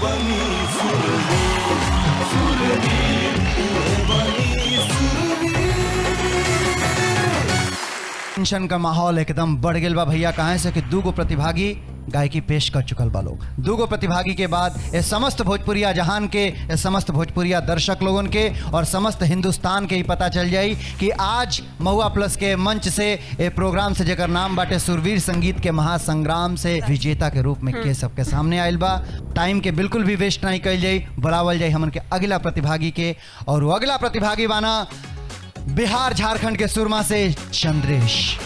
बनी सुरवीर, सुरवीर उहे बनी सुरवीर। टेंशन का माहौल एकदम बढ़ गया बा भैया। कहाँ से कि दूगो प्रतिभागी गायकी पेश कर चुकल बा लोग। दूगो प्रतिभागी के बाद ये समस्त भोजपुरिया जहान के, ये समस्त भोजपुरिया दर्शक लोगन के और समस्त हिंदुस्तान के ही पता चल जाई कि आज महुआ प्लस के मंच से ये प्रोग्राम से जेकर नाम बाटे सुरवीर संगीत के महासंग्राम से विजेता के रूप में के सबके सामने आयल बा। टाइम के बिल्कुल भी वेस्ट नहीं कल जाई, बुलावल जाई हमन के अगला प्रतिभागी के। और वो अगला प्रतिभागी बाना बिहार झारखंड के सुरमा से चंद्रेश।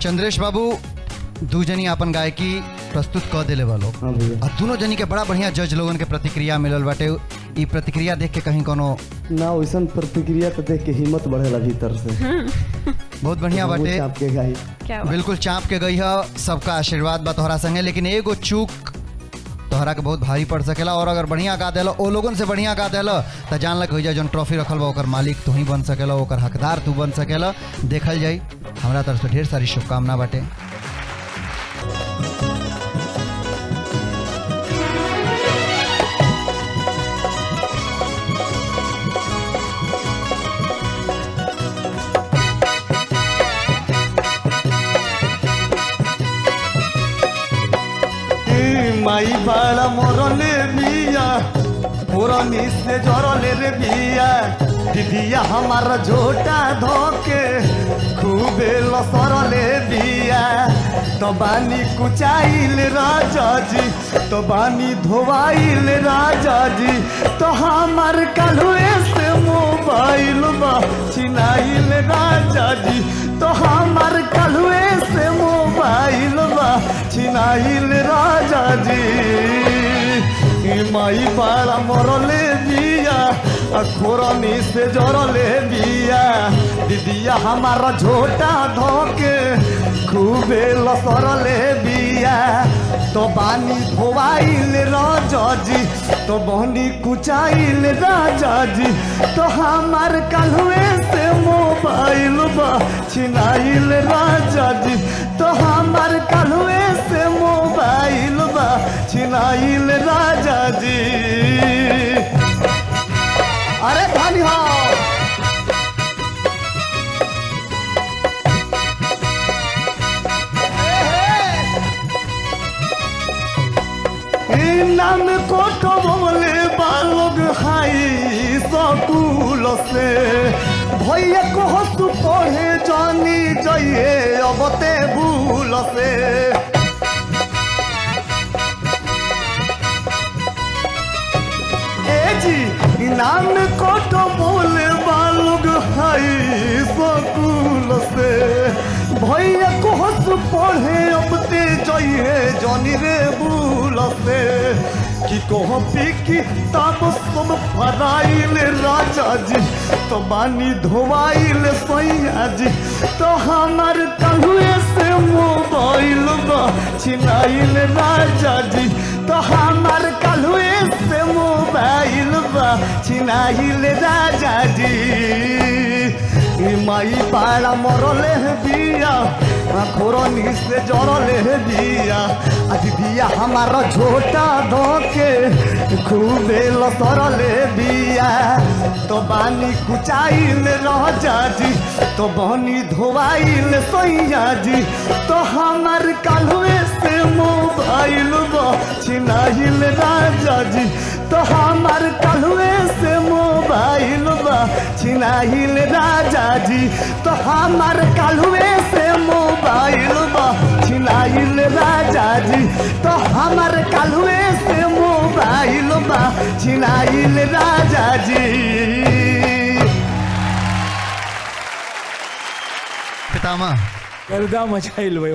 चंद्रेश बाबू दू जनी अपन गायकी प्रस्तुत कर दिले वालो और दोनों जनी के बड़ा बढ़िया जज लोगन के प्रतिक्रिया मिलल बाटे। ई प्रतिक्रिया देख के कहीं कोनो ना वैसन प्रतिक्रिया तो देख के हिम्मत बढ़ेला भीतर से। बहुत बढ़िया बाटे, चाप के गाई बिल्कुल चाप के गई है। सबका आशीर्वाद बा तोहरा संगे, लेकिन एगो चूक तोहरा के बहुत भारी पड़ सकेला। और अगर बढ़िया गा देला, ओ लोगन से बढ़िया गा देला तो जान लग हो जाए जौन ट्रॉफी रखल बा ओकर मालिक तू ही बन सकेला, ओकर हकदार तू बन सकेला। देखल जाई। हमारा तरफ से ढेर सारी शुभकामना बाटे। माई बाड़ा मोरले बिया पुरानी से जोरले रे बिया दीदिया हमारा झोटा धोके खूबे लसरले बिया। तो बानी कुचाइल राजा जी, तो बानी धोवाइल राजा जी, तो हमार कलुए से मोबाइल बा छिनाइल राजा जी, तो हमार कलुए से मोबाइल बा छिनाइल राजा जी। माई बाड़ा मोरले बिया खोरनी से जोरले बिया दीदिया हमारा झोटा धोके खूबे लसरले बिया। तो बानी धोवाइल राजा जी, तो बहनी कुचाइल राजा जी, तो हमार कलुए से मोबाइल बा छिनाइल राजा जी, तो हमार कलुए से मोबाइल बा छिनाइल राजा जी। अरे धानी हो नाम कोटो बोले बालोग हाई स्कूल से भैया को तू पढ़े जानी जाइए अबते भूल से। ए जी नाम कोटो बोले बालोग हाई स्कूल से भैया को तू पढ़े अबते जाइए जानी रे भूल से। कि कहो पीकी तब सब फराइल राजा जी, तो बानी धोवाइल सैया जी, तो हमार कलुए से मोबाइल बा छिनाइल राजा जी, तो हमार कलुए से मोबाइल बा छिनाइल राजा जी। माई पाड़ा मरले बिया खोरनी से जरले बिया दीदिया हमारा झोटा धोके खूबे लसरले बिया। तो बानी कुचाइल राजा जी, तो बहनी धोवाइल सैया जी, तो हमार कलुए से मोबाइल बा छिनाइल राजा जी, तो हमार कलुए से मोबाइल बा छिनाइल राजा जी, तो हमार कलुए से मोबाइल बा छिनाइल राजा जी, तो हमार कलुए से मोबाइल बा छिनाइल राजा जी। पितामह गर्दा मचाइल भाई।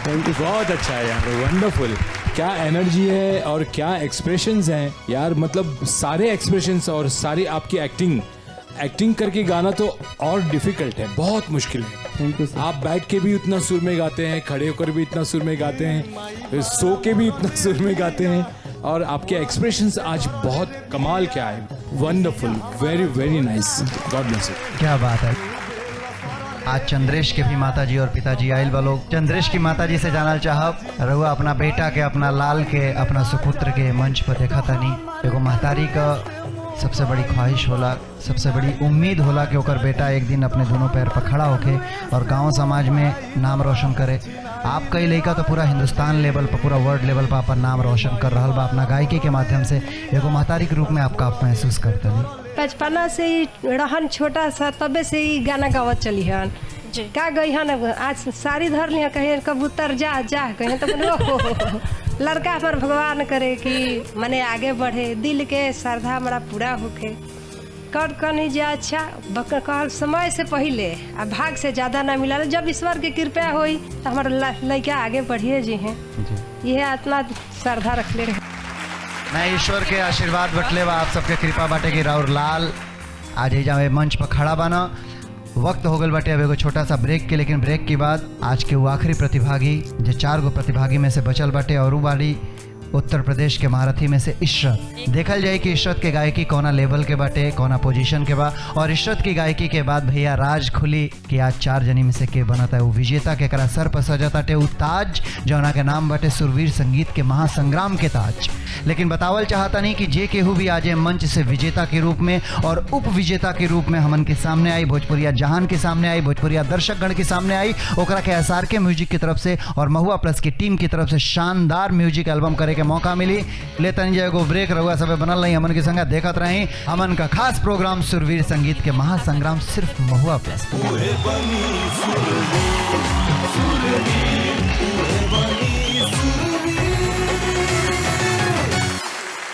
थैंक यू, बहुत अच्छा है यार, वंडरफुल। क्या एनर्जी है और क्या एक्सप्रेशंस हैं यार, मतलब सारे एक्सप्रेशंस और सारी आपकी एक्टिंग करके गाना तो और डिफिकल्ट है, बहुत मुश्किल है। Thank you. आप बैठ के भी उतना सुर में गाते हैं, खड़े होकर भी इतना सुर में गाते हैं, सो के भी इतना सुर में गाते हैं, और आपके एक्सप्रेशंस आज बहुत कमाल के आए। Wonderful, very very nice, God bless you. क्या बात है। आज चंद्रेश के भी माताजी और पिताजी आयल बा लोग। चंद्रेश की माताजी से जानल चाहब, रहुआ अपना बेटा के, अपना लाल के, अपना सुपुत्र के मंच पर देखा तनी। एगो महतारी का सबसे बड़ी ख्वाहिश होला, सबसे बड़ी उम्मीद होला कि ओकर बेटा एक दिन अपने दोनों पैर पर खड़ा होके और गांव समाज में नाम रोशन करे। आपका ये लड़का तो पूरा हिंदुस्तान लेवल पर, पूरा वर्ल्ड लेवल पर अपन नाम रोशन कर रहा बा अपना गायकी के माध्यम से। एगो महतारी के रूप में आपका आप महसूस करते हैं? बचपना से ही रहन छोटा सा, तबे से ही गाना गावत चली हन। का गई हन, आज साड़ी धर लिया, कहे कबूतर जा जा, कहे तो बोले लड़का हमार भगवान करे कि मने आगे बढ़े, दिल के श्रद्धा हमारा पूरा होके कर कनी जा। अच्छा कहल समय से पहले आ भाग से ज़्यादा ना मिला, जब ईश्वर की कृपा हुई तो हमारा लड़का आगे बढ़िए जी हैं। यह इतना श्रद्धा रखले रहे। मैं ईश्वर के आशीर्वाद बटले बा, आप सबके कृपा बाटे कि राउर लाल आज ही जाए मंच पर खड़ा बाना। वक्त हो गल बाटे अब एगो छोटा सा ब्रेक के, लेकिन ब्रेक के बाद आज के वो आखिरी प्रतिभागी जो 4 गो प्रतिभागी में से बचल बाटे और वो बाड़ी उत्तर प्रदेश के महारथी में से इशरत। देखल जाए कि इशरत के गायकी कौना लेवल के बाटे, कौना पोजीशन के बा। और इशरत की गायकी के बाद भैया राज खुली कि आज 4 जनी में से के बनता है वो विजेता के करा सर पर सजताटे वो ताज जौना के नाम बाटे सुरवीर संगीत के महासंग्राम के ताज। लेकिन बतावल चाहता नहीं कि जे केहू भी आज मंच से विजेता के रूप में और उप विजेता के रूप में हमन के सामने आई, भोजपुरिया जहान के सामने आई, भोजपुरिया दर्शकगण के सामने आई, ओकरा के SRK म्यूजिक की तरफ से और महुआ प्लस की टीम की तरफ से शानदार म्यूजिक एल्बम करे के मौका मिली। लेतन जाएगो ब्रेक, रहुआ सब बनल रही, हमन के संग देखत रही हमन का खास प्रोग्राम सुरवीर संगीत के महासंग्राम सिर्फ महुआ प्लस। उहे बनी सुरवीर, सुरवीर, उहे बनी